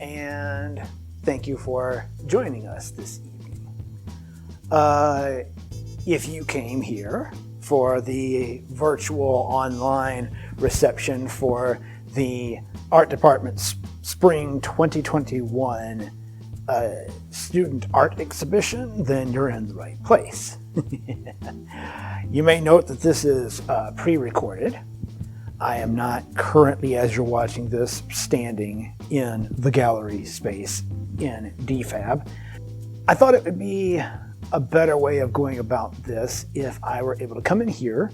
and thank you for joining us this evening. If you came here for the virtual online reception for the Art Department's Spring 2021 student art exhibition, then you're in the right place. You may note that this is pre-recorded. I am not currently, as you're watching this, standing in the gallery space in DFAB. I thought it would be a better way of going about this if I were able to come in here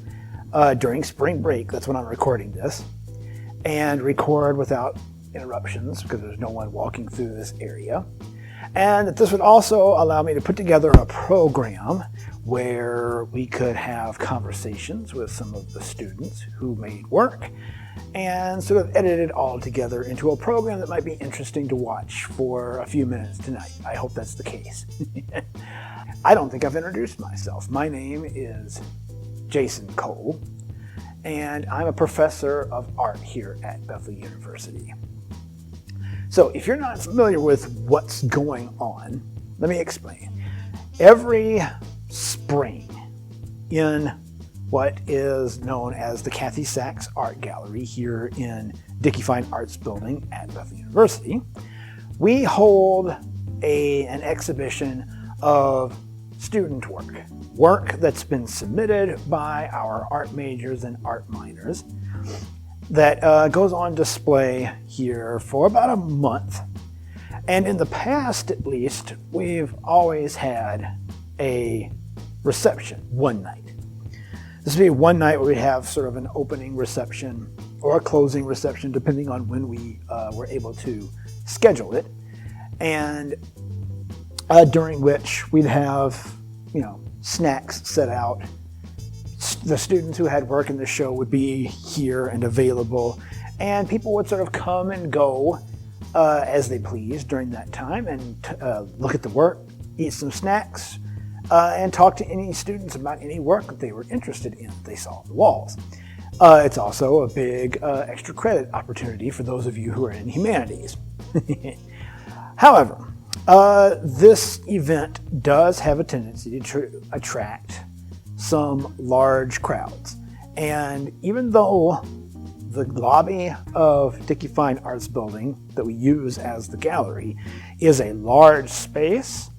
during spring break, that's when I'm recording this, and record without interruptions because there's no one walking through this area. And that this would also allow me to put together a program where we could have conversations with some of the students who made work and sort of edit it all together into a program that might be interesting to watch for a few minutes tonight. I hope that's the case. I don't think I've introduced myself. My name is Jason Cole, and I'm a professor of art here at Bethel University. So if you're not familiar with what's going on, let me explain. Every spring in what is known as the Kathy Sachs Art Gallery here in Dickey Fine Arts Building at Bethel University, we hold an exhibition of student work that's been submitted by our art majors and art minors that goes on display here for about a month. And in the past, at least, we've always had a reception one night. This would be one night where we have sort of an opening reception or a closing reception, depending on when we were able to schedule it. And during which we'd have, snacks set out. The students who had work in the show would be here and available, and people would sort of come and go as they pleased during that time and look at the work, eat some snacks, and talk to any students about any work that they were interested in that they saw on the walls. It's also a big extra credit opportunity for those of you who are in humanities. However, this event does have a tendency to attract some large crowds. And even though the lobby of Dickey Fine Arts Building that we use as the gallery is a large space,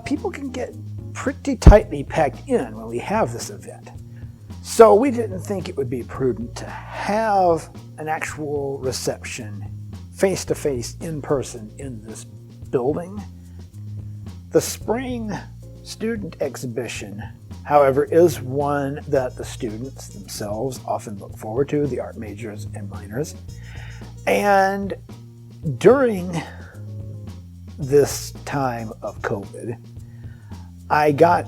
people can get pretty tightly packed in when we have this event. So we didn't think it would be prudent to have an actual reception face-to-face in person in this building. The spring student exhibition, however, is one that the students themselves often look forward to, the art majors and minors. And during this time of COVID, I got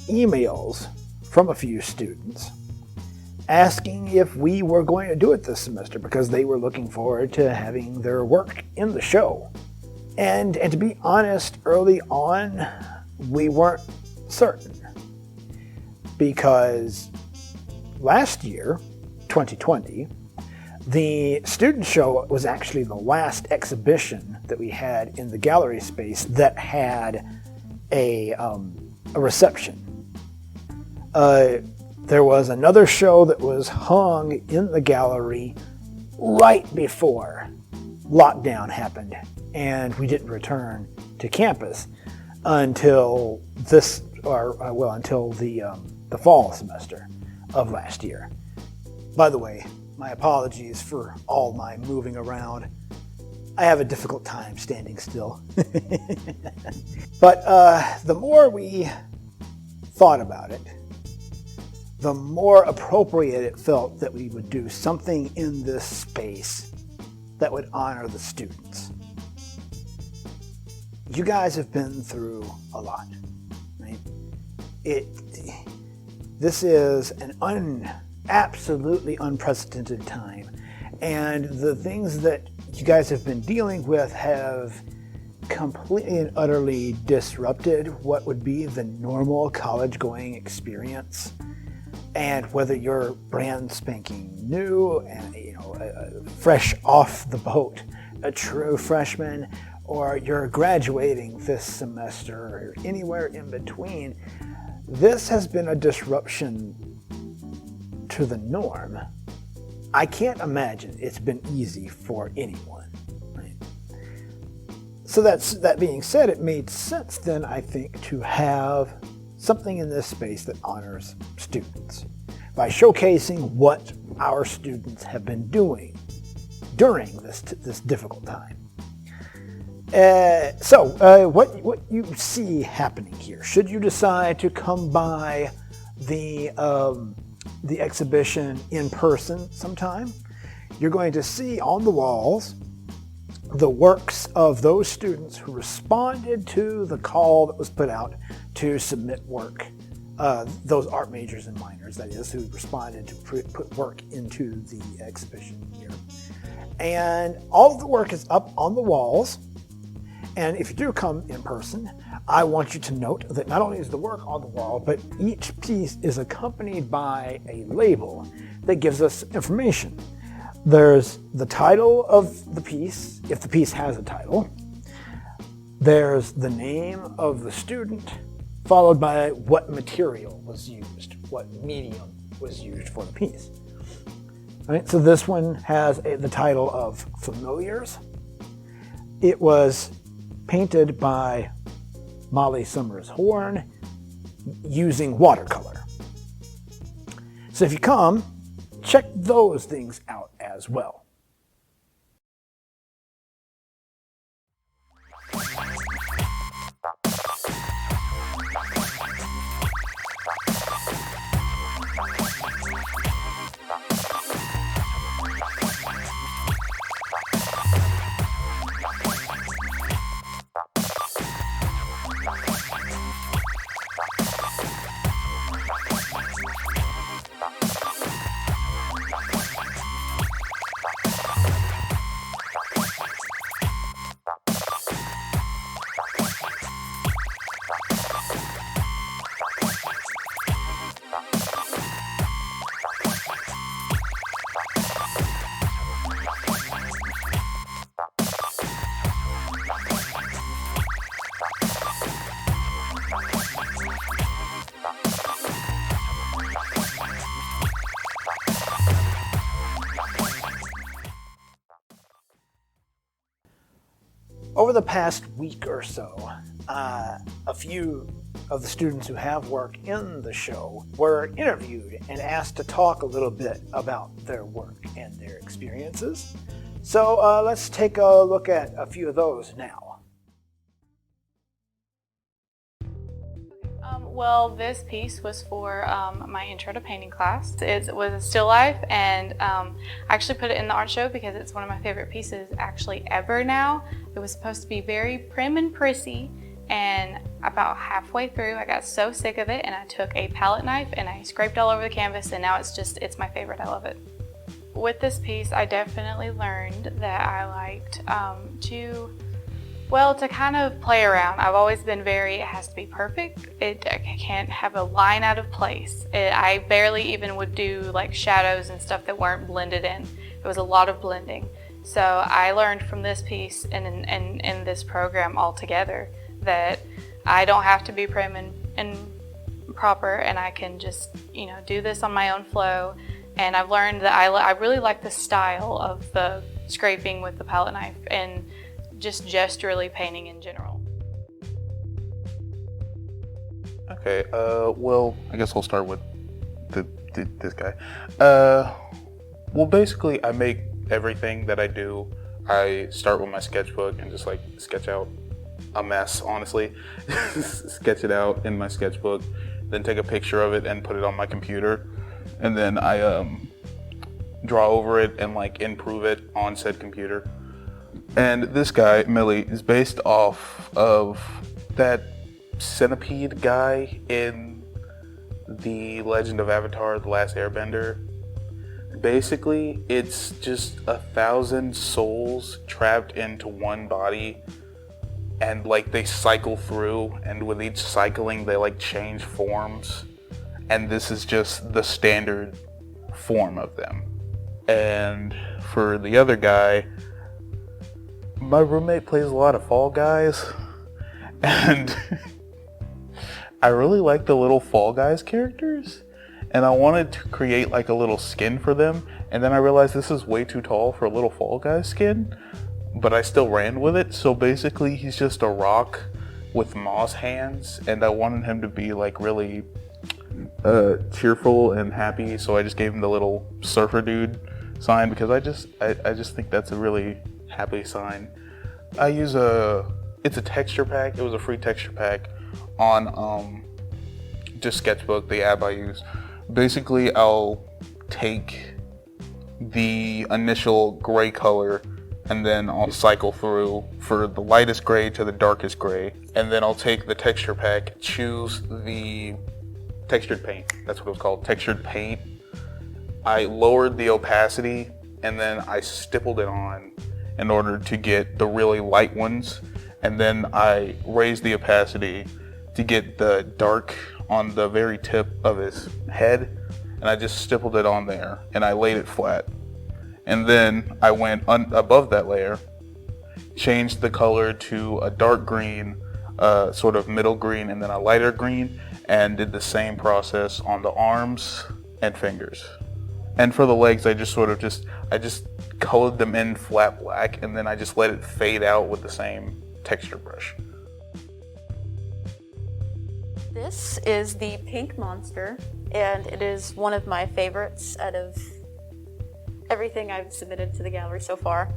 emails from a few students asking if we were going to do it this semester because they were looking forward to having their work in the show. And to be honest, early on, we weren't certain. Because last year, 2020, the student show was actually the last exhibition that we had in the gallery space that had a reception. There was another show that was hung in the gallery right before lockdown happened, and we didn't return to campus until until the fall semester of last year. By the way, my apologies for all my moving around. I have a difficult time standing still. But the more we thought about it, the more appropriate it felt that we would do something in this space that would honor the students. You guys have been through a lot, right? This is an absolutely unprecedented time, and the things that you guys have been dealing with have completely and utterly disrupted what would be the normal college-going experience. And whether you're brand spanking new and fresh off the boat a true freshman or you're graduating this semester or anywhere in between, this has been a disruption to the norm. I can't imagine it's been easy for anyone. Right? So that being said, it made sense then, I think, to have something in this space that honors students by showcasing what our students have been doing during this difficult time. What you see happening here, should you decide to come by the exhibition in person sometime, you're going to see on the walls the works of those students who responded to the call that was put out to submit work. Those art majors and minors, that is, who responded to put work into the exhibition here. And all of the work is up on the walls. And if you do come in person, I want you to note that not only is the work on the wall, but each piece is accompanied by a label that gives us information. There's the title of the piece, if the piece has a title. There's the name of the student, followed by what material was used, what medium was used for the piece. All right, so this one has the title of Familiars. It was painted by Molly Summers Horn using watercolor. So if you come, check those things out as well. Over the past week or so, a few of the students who have work in the show were interviewed and asked to talk a little bit about their work and their experiences. So let's take a look at a few of those now. Well, this piece was for my intro to painting class. It was a still life, and I actually put it in the art show because it's one of my favorite pieces actually ever now. It was supposed to be very prim and prissy, and about halfway through I got so sick of it and I took a palette knife and I scraped all over the canvas, and now it's my favorite. I love it. With this piece, I definitely learned that I liked to kind of play around. I've always been it has to be perfect. I can't have a line out of place. I barely even would do like shadows and stuff that weren't blended in. It was a lot of blending. So I learned from this piece and in this program altogether that I don't have to be prim and proper, and I can just, do this on my own flow. And I've learned that I really like the style of the scraping with the palette knife and just gesturally painting in general. Okay, well, I guess I'll start with this guy. Well, basically, I make everything that I do. I start with my sketchbook and just sketch out a mess, honestly. Sketch it out in my sketchbook, then take a picture of it and put it on my computer. And then I draw over it and improve it on said computer. And this guy, Millie, is based off of that centipede guy in The Legend of Avatar: The Last Airbender. Basically, it's just 1,000 souls trapped into one body, and they cycle through, and with each cycling they change forms, and this is just the standard form of them. And for the other guy, my roommate plays a lot of Fall Guys, and I really like the little Fall Guys characters, and I wanted to create like a little skin for them, and then I realized this is way too tall for a little Fall Guys skin, but I still ran with it. So basically he's just a rock with moss hands, and I wanted him to be like really cheerful and happy, so I just gave him the little surfer dude sign because I just think that's a really happy sign. I use it's a texture pack. It was a free texture pack on just Sketchbook, the app I use. Basically, I'll take the initial gray color and then I'll cycle through for the lightest gray to the darkest gray, and then I'll take the texture pack, choose the textured paint. That's what it was called, textured paint. I lowered the opacity and then I stippled it on in order to get the really light ones, and then I raised the opacity to get the dark on the very tip of his head, and I just stippled it on there and I laid it flat. And then I went above that layer, changed the color to a dark green, sort of middle green, and then a lighter green, and did the same process on the arms and fingers. And for the legs, I just colored them in flat black, and then I just let it fade out with the same texture brush. This is the pink monster, and it is one of my favorites out of everything I've submitted to the gallery so far.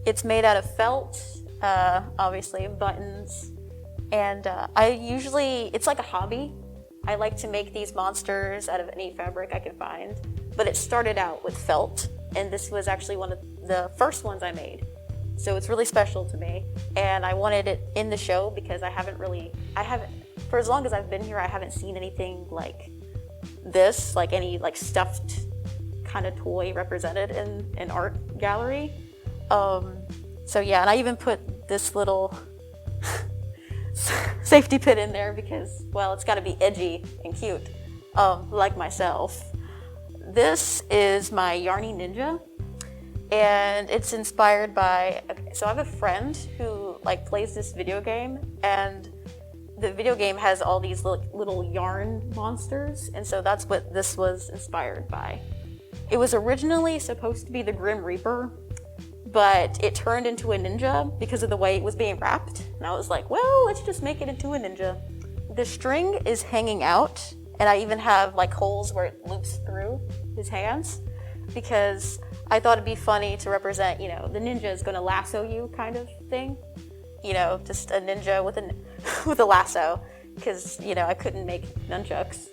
It's made out of felt, obviously, buttons, and it's like a hobby. I like to make these monsters out of any fabric I can find, but it started out with felt, and this was actually one of the first ones I made. So it's really special to me, and I wanted it in the show because for as long as I've been here, I haven't seen anything like this, like any like stuffed kind of toy represented in an art gallery. So yeah, and I even put this little safety pin in there because, well, it's got to be edgy and cute, like myself. This is my Yarny Ninja, and it's inspired by, so I have a friend who like plays this video game, and the video game has all these little yarn monsters, and so that's what this was inspired by. It was originally supposed to be the Grim Reaper, but it turned into a ninja because of the way it was being wrapped. And I was like, well, let's just make it into a ninja. The string is hanging out, and I even have like holes where it loops through his hands because I thought it'd be funny to represent, the ninja is gonna lasso you kind of thing. Just a ninja with a lasso, because, I couldn't make nunchucks.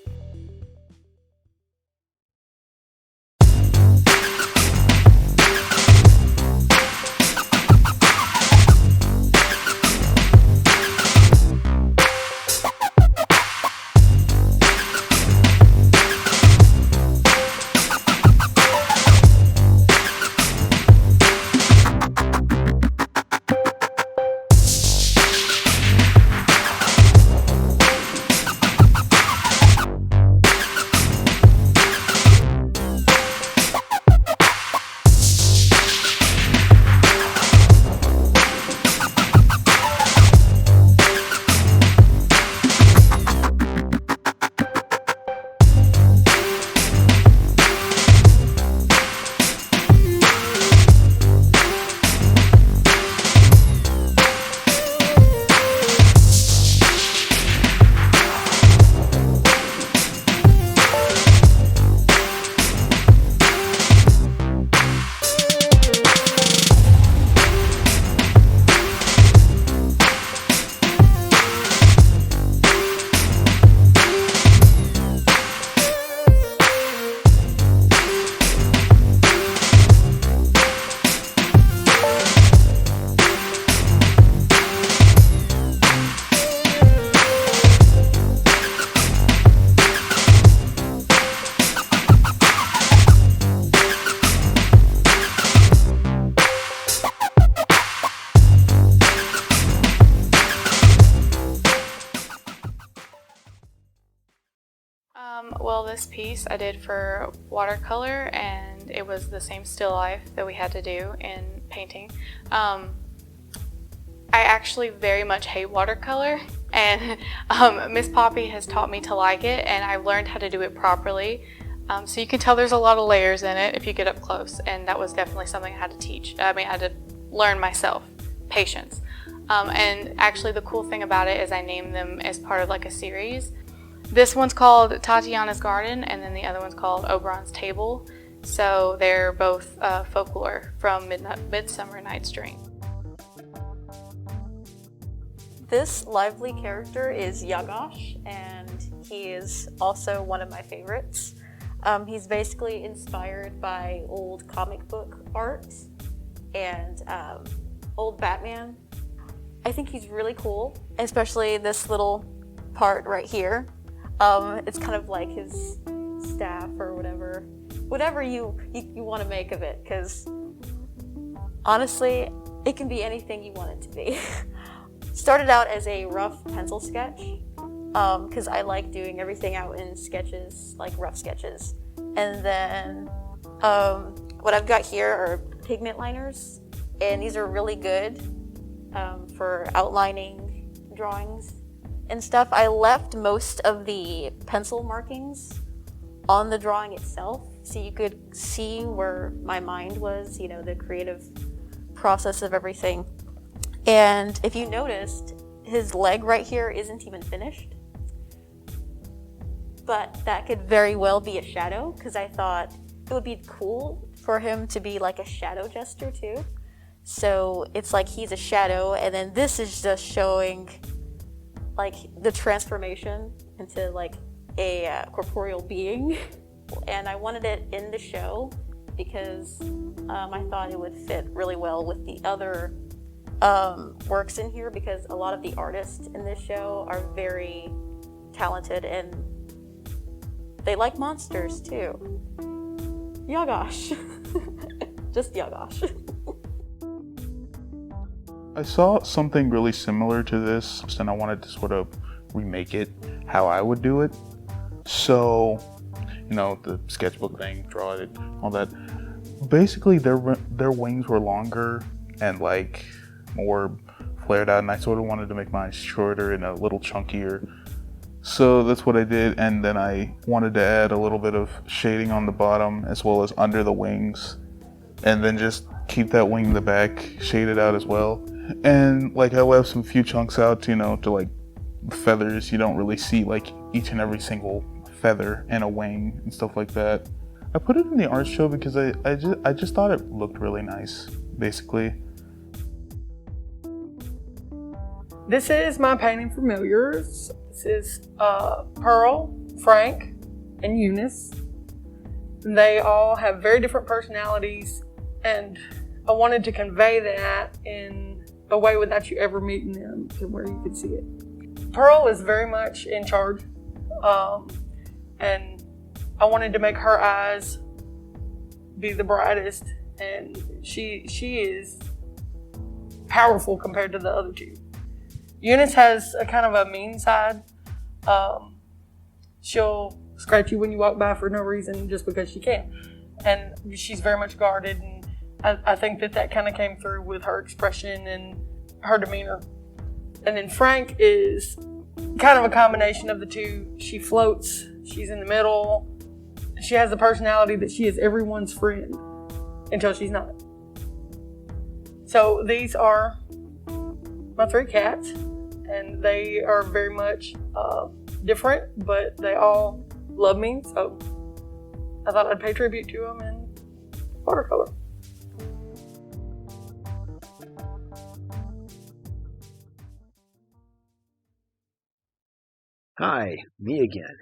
Well, this piece I did for watercolor, and it was the same still life that we had to do in painting. I actually very much hate watercolor, and Miss Poppy has taught me to like it, and I've learned how to do it properly. So you can tell there's a lot of layers in it if you get up close, and that was definitely something I had to teach. I had to learn myself, patience. And actually the cool thing about it is I named them as part of like a series. This one's called Tatiana's Garden, and then the other one's called Oberon's Table. So they're both folklore from Midsummer Night's Dream. This lively character is Yagosh, and he is also one of my favorites. He's basically inspired by old comic book art and old Batman. I think he's really cool, especially this little part right here. It's kind of like his staff or whatever you want to make of it, because honestly, it can be anything you want it to be. Started out as a rough pencil sketch, because I like doing everything out in sketches, like rough sketches. And then what I've got here are pigment liners, and these are really good for outlining drawings and stuff. I left most of the pencil markings on the drawing itself, so you could see where my mind was, the creative process of everything. And if you noticed, his leg right here isn't even finished. But that could very well be a shadow, because I thought it would be cool for him to be like a shadow jester too. So it's like he's a shadow, and then this is just showing like the transformation into like a corporeal being. And I wanted it in the show because I thought it would fit really well with the other works in here, because a lot of the artists in this show are very talented and they like monsters too. Yagosh. Just Yagosh. I saw something really similar to this, and I wanted to sort of remake it how I would do it. So, the sketchbook thing, draw it, all that. Basically, their wings were longer and like more flared out, and I sort of wanted to make mine shorter and a little chunkier. So that's what I did, and then I wanted to add a little bit of shading on the bottom as well as under the wings, and then just keep that wing in the back shaded out as well. And like I left some few chunks out, to like feathers. You don't really see like each and every single feather in a wing and stuff like that. I put it in the art show because I just thought it looked really nice, basically. This is my painting familiars. This is Pearl, Frank, and Eunice. They all have very different personalities, and I wanted to convey that in a way without you ever meeting them, to where you could see it. Pearl is very much in charge, and I wanted to make her eyes be the brightest, and she is powerful compared to the other two. Eunice has a kind of a mean side. She'll scratch you when you walk by for no reason, just because she can. And she's very much guarded, and I think that kind of came through with her expression and her demeanor. And then Frank is kind of a combination of the two. She floats, she's in the middle. She has the personality that she is everyone's friend until she's not. So these are my three cats, and they are very much different, but they all love me, so I thought I'd pay tribute to them in watercolor. Hi, me again.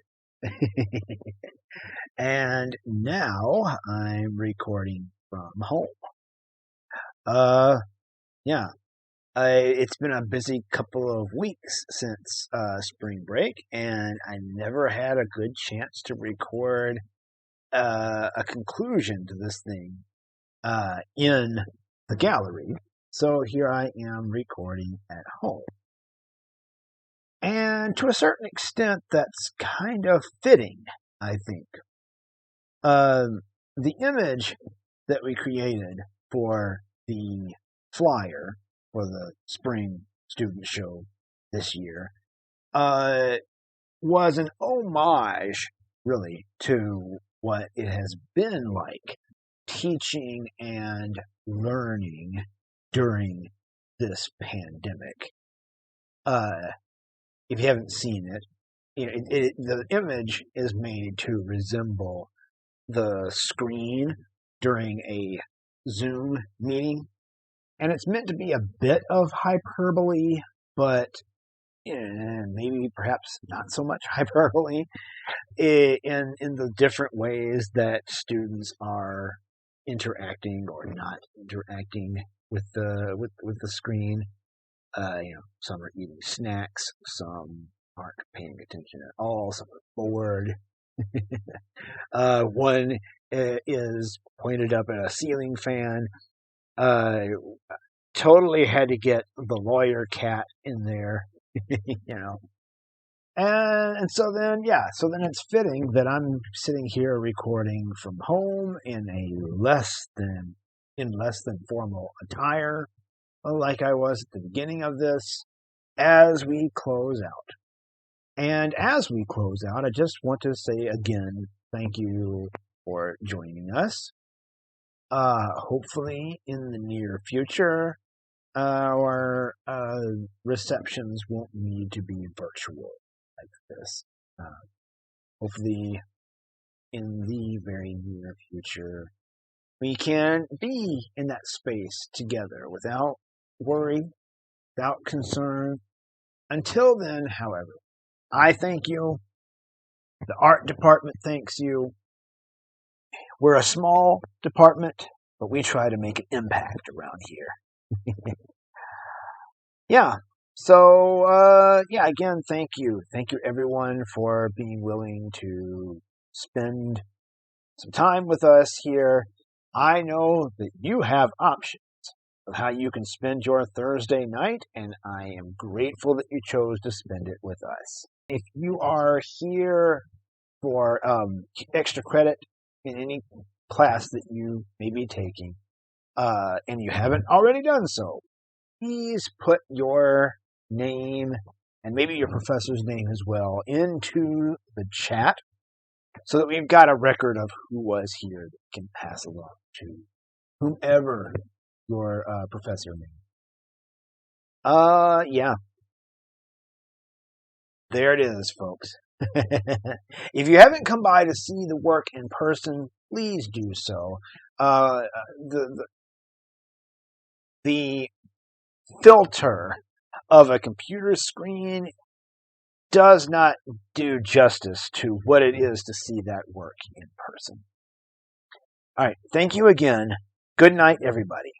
And now I'm recording from home. It's been a busy couple of weeks since spring break, and I never had a good chance to record a conclusion to this thing in the gallery. So here I am recording at home. And to a certain extent, that's kind of fitting, I think. The image that we created for the flyer for the spring student show this year was an homage, really, to what it has been like teaching and learning during this pandemic. If you haven't seen it, the image is made to resemble the screen during a Zoom meeting, and it's meant to be a bit of hyperbole, but maybe perhaps not so much hyperbole in the different ways that students are interacting or not interacting with the screen. Some are eating snacks, some aren't paying attention at all, some are bored. One is pointed up at a ceiling fan. Totally had to get the lawyer cat in there, And so then it's fitting that I'm sitting here recording from home in less than formal attire, like I was at the beginning of this, as we close out. And as we close out, I just want to say again, thank you for joining us. Hopefully in the near future, our receptions won't need to be virtual like this. Hopefully in the very near future, we can be in that space together without worry, without concern. Until then, however, I thank you. The art department thanks you. We're a small department, but we try to make an impact around here. Yeah. So, again, thank you. Thank you, everyone, for being willing to spend some time with us here. I know that you have options of how you can spend your Thursday night, and I am grateful that you chose to spend it with us. If you are here for extra credit in any class that you may be taking, and you haven't already done so, please put your name and maybe your professor's name as well into the chat so that we've got a record of who was here that can pass along to whomever your professor name. Yeah. There it is, folks. If you haven't come by to see the work in person, please do so. The filter of a computer screen does not do justice to what it is to see that work in person. All right. Thank you again. Good night, everybody.